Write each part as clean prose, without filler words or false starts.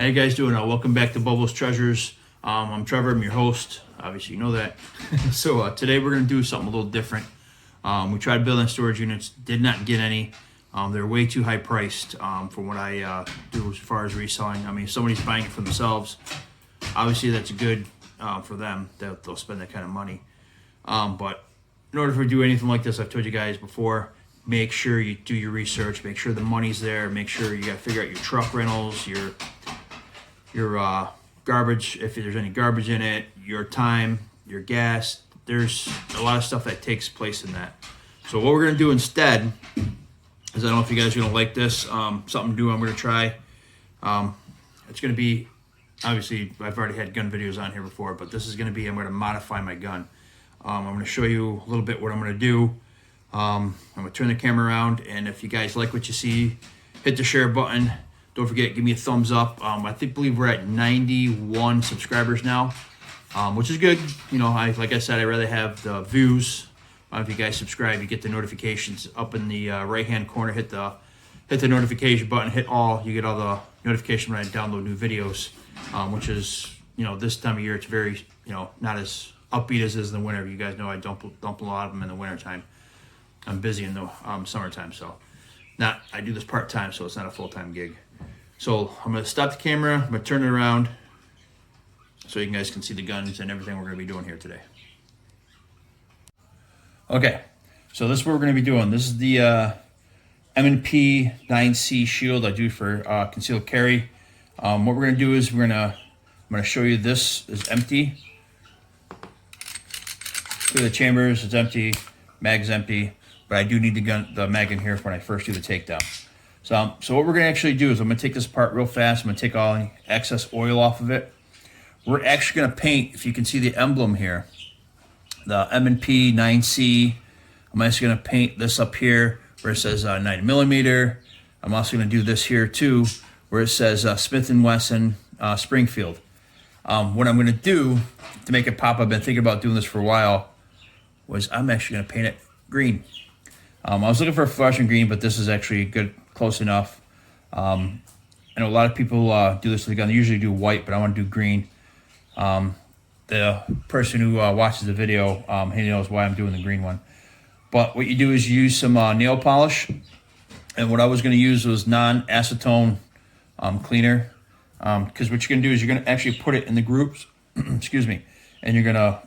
How you guys doing? Welcome back to Bubbles Treasures. I'm Trevor. I'm your host. Obviously, you know that. So today we're going to do something a little different. We tried building storage units. Did not get any. They're way too high priced for what I do as far as reselling. I mean, if somebody's buying it for themselves, obviously that's good for them. They'll spend that kind of money. But in order for you to do anything like this, I've told you guys before, make sure you do your research. Make sure the money's there. Make sure you got to figure out your truck rentals, your garbage, if there's any garbage in it, your time, your gas. There's a lot of stuff that takes place in that. So what we're going to do instead is, I don't know if you guys are going to like this, something new I'm going to try. It's going to be, obviously, I've already had gun videos on here before, but this is going to be, I'm going to modify my gun. I'm going to show you a little bit what I'm going to do. I'm going to turn the camera around, and if you guys like what you see, hit the share button. Don't forget, give me a thumbs up. I believe we're at 91 subscribers now, which is good. You know, like I said, I'd rather have the views. If you guys subscribe, you get the notifications up in the right-hand corner. Hit the notification button. Hit all. You get all the notification when I download new videos, which is, you know, this time of year it's very, you know, not as upbeat as it is in the winter. You guys know I dump a lot of them in the wintertime. I'm busy in the summertime, so I do this part-time, so it's not a full-time gig. So I'm going to stop the camera, I'm going to turn it around so you guys can see the guns and everything we're going to be doing here today. Okay, so this is what we're going to be doing. This is the M&P 9C shield I do for concealed carry. What we're going to do is I'm going to show you this is empty. Through the chambers, it's empty, mag's empty, but I do need the mag in here when I first do the takedown. So what we're going to actually do is I'm going to take this apart real fast. I'm going to take all the excess oil off of it. We're actually going to paint, if you can see the emblem here, the M&P 9C. I'm actually going to paint this up here where it says 9mm. I'm also going to do this here too where it says Smith Wesson Springfield. What I'm going to do to make it pop, I've been thinking about doing this for a while, was I'm actually going to paint it green. I was looking for a fluorescent green, but this is actually good, close enough. I know a lot of people do this to the gun. They usually do white, but I want to do green. The person who watches the video, he knows why I'm doing the green one. But what you do is you use some nail polish. And what I was going to use was non-acetone cleaner. Because what you're going to do is you're going to actually put it in the groups. Excuse me. And you're going to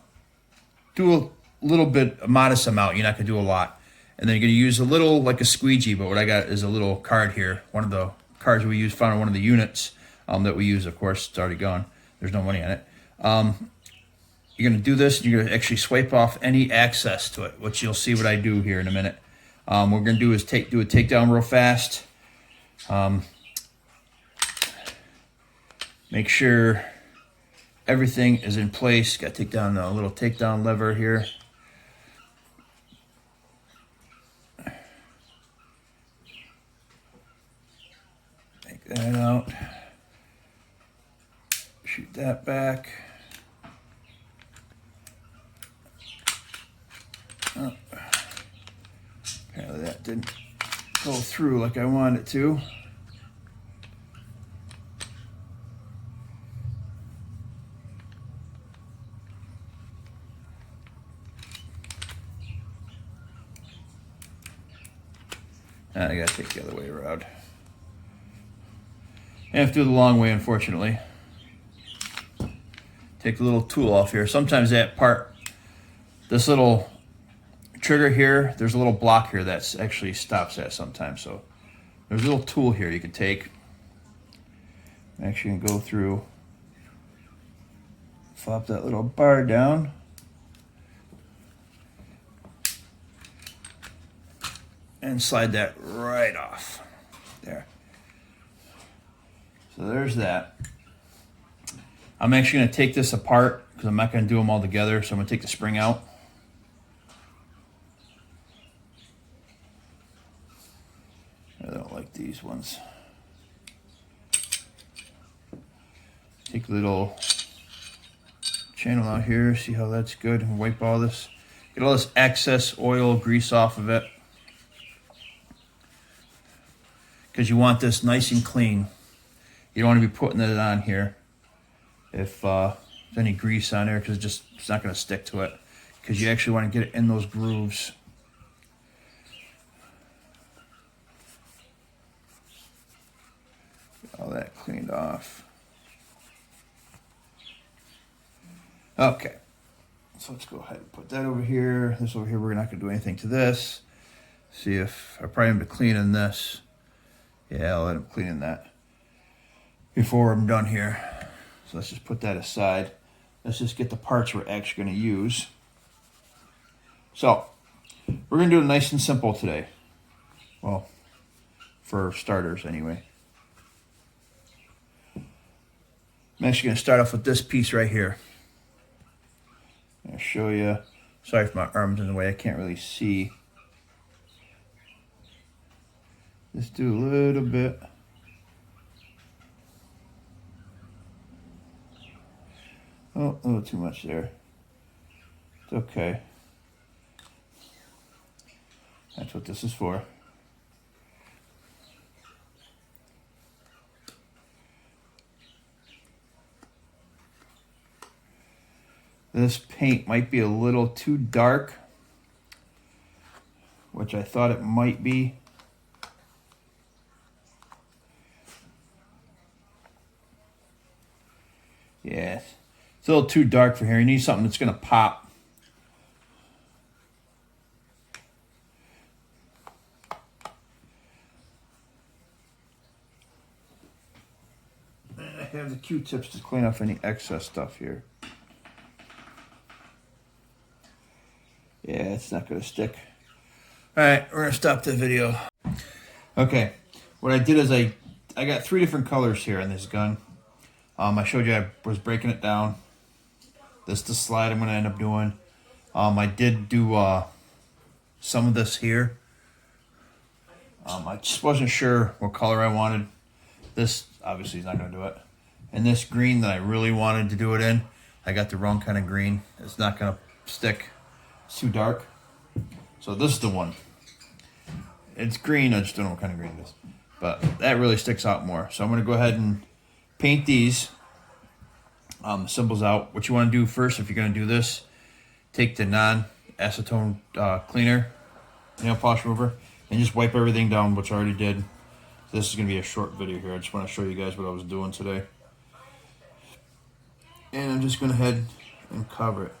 do a little bit, a modest amount. You're not going to do a lot. And then you're going to use a little, like a squeegee, but what I got is a little card here. One of the cards we use, found on one of the units that we use, of course, it's already gone. There's no money on it. You're going to do this, and you're going to actually swipe off any access to it, which you'll see what I do here in a minute. What we're going to do is do a takedown real fast. Make sure everything is in place. Got to take down the little takedown lever here. That out, shoot that back. Oh. Apparently that didn't go through like I wanted it to. Now I gotta take the other way around. I have to do the long way, unfortunately. Take the little tool off here. Sometimes that part, this little trigger here, there's a little block here that actually stops that sometimes. So there's a little tool here you can take. Actually, you can go through, flop that little bar down. And slide that right off. There. So there's that. I'm actually going to take this apart because I'm not going to do them all together. So I'm going to take the spring out. I don't like these ones. Take a little channel out here. See how that's good. And wipe all this. Get all this excess oil, grease off of it. Because you want this nice and clean. You don't want to be putting it on here if there's any grease on there, because it's not going to stick to it, because you actually want to get it in those grooves. Get all that cleaned off. Okay, so let's go ahead and put that over here. This over here, we're not going to do anything to this. See if I probably am to clean in this. Yeah, I'll let him clean in that before I'm done here. So let's just put that aside. Let's just get the parts we're actually going to use. So we're going to do it nice and simple today. Well, for starters anyway. I'm actually going to start off with this piece right here. I'll show you. Sorry if my arm's in the way, I can't really see. Just do a little bit. Oh, a little too much there. It's okay. That's what this is for. This paint might be a little too dark, which I thought it might be. Yeah, it's a little too dark for here. You need something that's going to pop. I have the Q-tips to clean off any excess stuff here. Yeah, it's not going to stick. All right, we're going to stop the video. Okay, what I did is I got 3 different colors here on this gun. I showed you I was breaking it down. This is the slide I'm going to end up doing. I did do some of this here. I just wasn't sure what color I wanted. This obviously is not going to do it. And this green that I really wanted to do it in, I got the wrong kind of green. It's not going to stick. It's too dark. So this is the one. It's green, I just don't know what kind of green it is. But that really sticks out more. So I'm going to go ahead and paint these symbols out. What you want to do first, if you're going to do this, take the non-acetone cleaner, nail polish remover, and just wipe everything down, which I already did. This is going to be a short video here. I just want to show you guys what I was doing today. And I'm just going to head and cover it.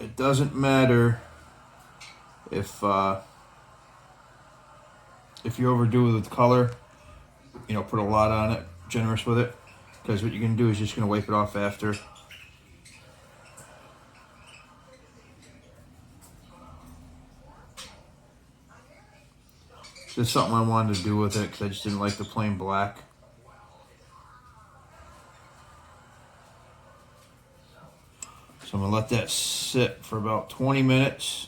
It doesn't matter if you overdo it with color, you know, put a lot on it, generous with it, because what you're going to do is just going to wipe it off after. It's just something I wanted to do with it because I just didn't like the plain black. So I'm going to let that sit for about 20 minutes.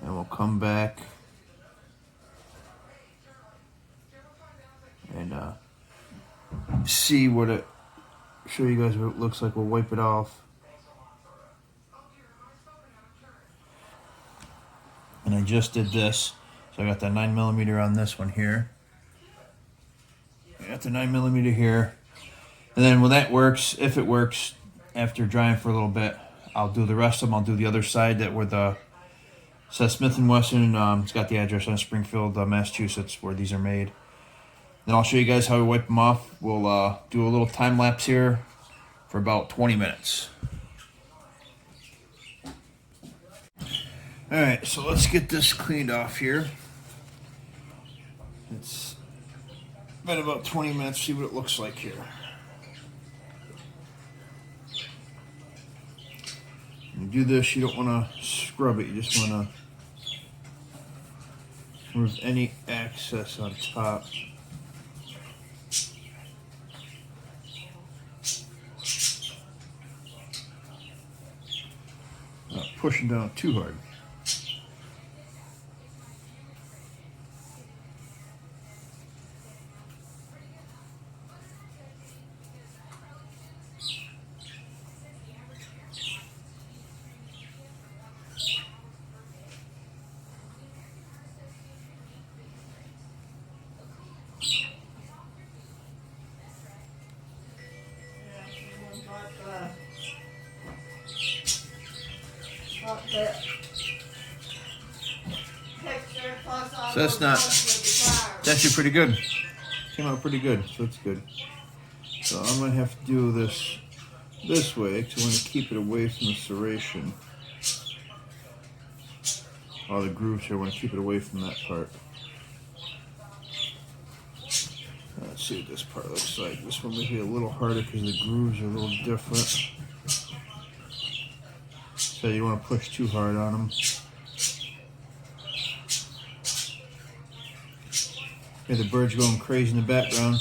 And we'll come back and see what it, show you guys what it looks like. We'll wipe it off. And I just did this. So I got the 9mm on this one here. I got the 9mm here. And then when that works, if it works, after drying for a little bit, I'll do the rest of them. I'll do the other side that where the says Smith Wesson. It's got the address on Springfield, Massachusetts, where these are made. Then I'll show you guys how we wipe them off. We'll do a little time lapse here for about 20 minutes. All right, so let's get this cleaned off here. It's been about 20 minutes. See what it looks like here. When you do this, you don't want to scrub it. You just want to remove any excess on top. Not pushing down too hard. So that's not, it's actually pretty good. Came out pretty good, so it's good. So I'm going to have to do this way because I want to keep it away from the serration. All the grooves here, I want to keep it away from that part. Let's see what this part looks like. This one might be a little harder because the grooves are a little different. So you don't want to push too hard on them. Hear the birds going crazy in the background.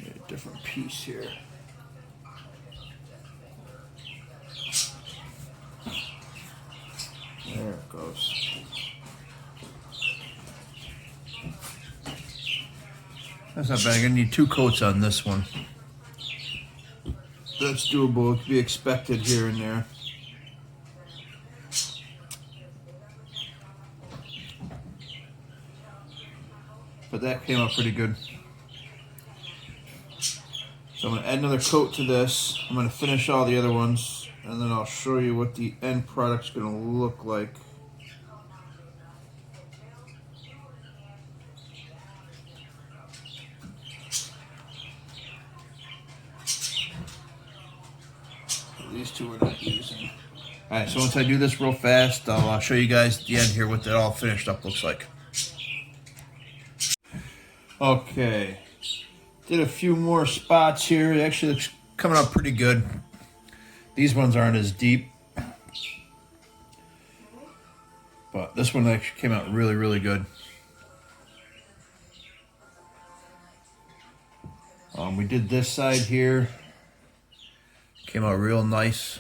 A different piece here. There it goes. That's not bad. I'm going to need 2 coats on this one. That's doable. It could be expected here and there. But that came out pretty good. So I'm going to add another coat to this. I'm going to finish all the other ones, and then I'll show you what the end product's going to look like. These 2 we're not using. Alright, so once I do this real fast, I'll show you guys at the end here what that all finished up looks like. Okay, did a few more spots here. It actually looks coming out pretty good. These ones aren't as deep, but this one actually came out really, really good. We did this side here. Came out real nice.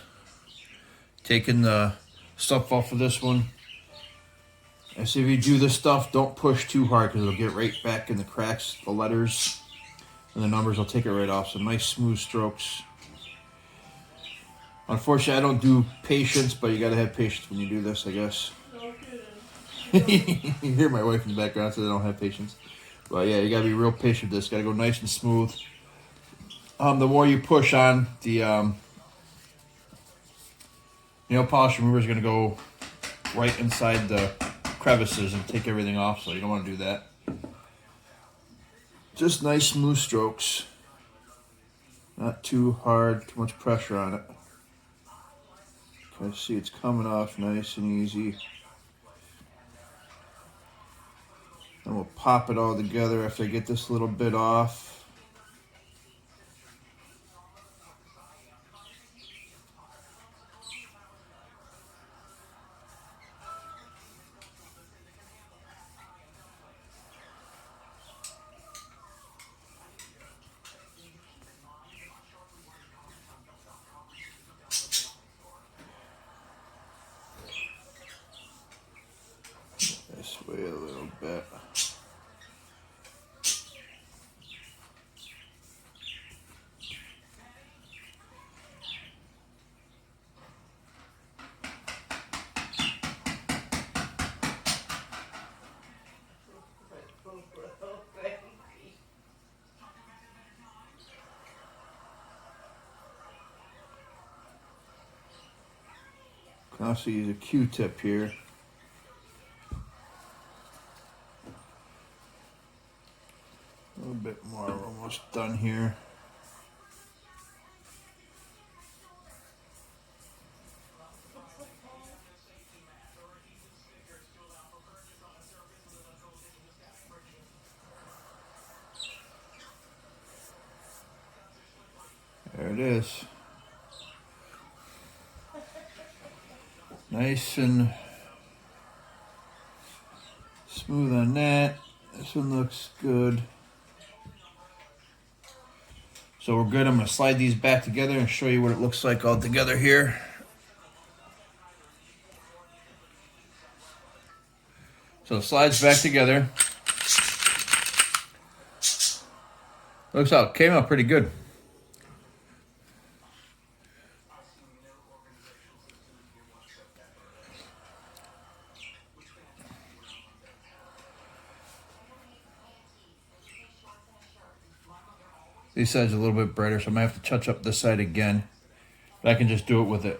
Taking the stuff off of this one. And so if you do this stuff, don't push too hard because it'll get right back in the cracks, the letters, and the numbers will take it right off. So nice smooth strokes. Unfortunately, I don't do patience, but you gotta have patience when you do this, I guess. You hear my wife in the background, so they don't have patience. But yeah, you gotta be real patient with this. Gotta go nice and smooth. The more you push on the nail polish remover is gonna go right inside the crevices and take everything off, so you don't want to do that. Just nice smooth strokes, not too hard, too much pressure on it. Okay, see it's coming off nice and easy. And we'll pop it all together after I get this little bit off. This way a little bit. Can also use a Q-tip here. A little bit more, we're almost done here. There it is. Nice and smooth on that. This one looks good. So we're good. I'm going to slide these back together and show you what it looks like all together here. So it slides back together. Looks out, came out pretty good. These sides are a little bit brighter, so I'm gonna have to touch up this side again. But I can just do it with it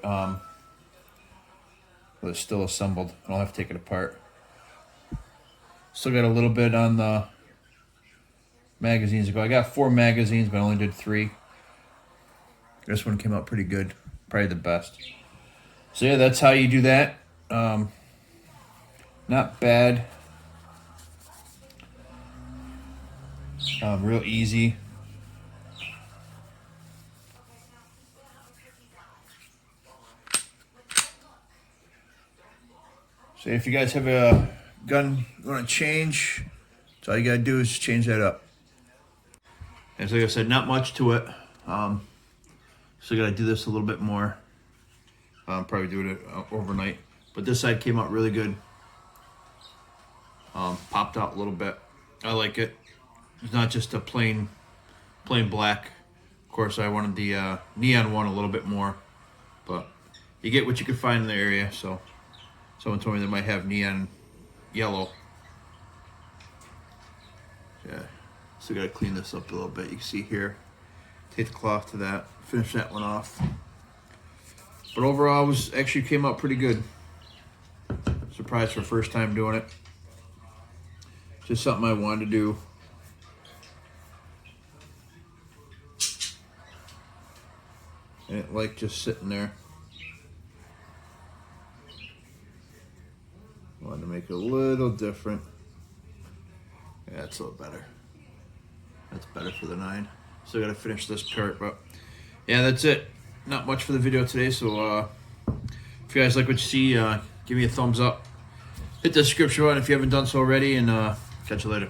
still assembled. I don't have to take it apart. Still got a little bit on the magazines to go. I got 4 magazines, but I only did 3. This one came out pretty good, probably the best. So yeah, that's how you do that. Not bad. Real easy. So if you guys have a gun you want to change, so all you gotta do is change that up. And so like I said, not much to it. So you gotta do this a little bit more. Probably do it overnight. But this side came out really good. Popped out a little bit. I like it. It's not just a plain black. Of course, I wanted the neon one a little bit more, but you get what you can find in the area. So someone told me they might have neon yellow. Yeah, so gotta clean this up a little bit. You can see here. Take the cloth to that. Finish that one off. But overall, actually came out pretty good. Surprised for first time doing it. Just something I wanted to do. And it like just sitting there. Wanted to make it a little different. Yeah, that's a little better. That's better for the 9. Still gotta finish this part, but yeah, that's it. Not much for the video today, so if you guys like what you see, give me a thumbs up. Hit the subscription button if you haven't done so already, and catch you later.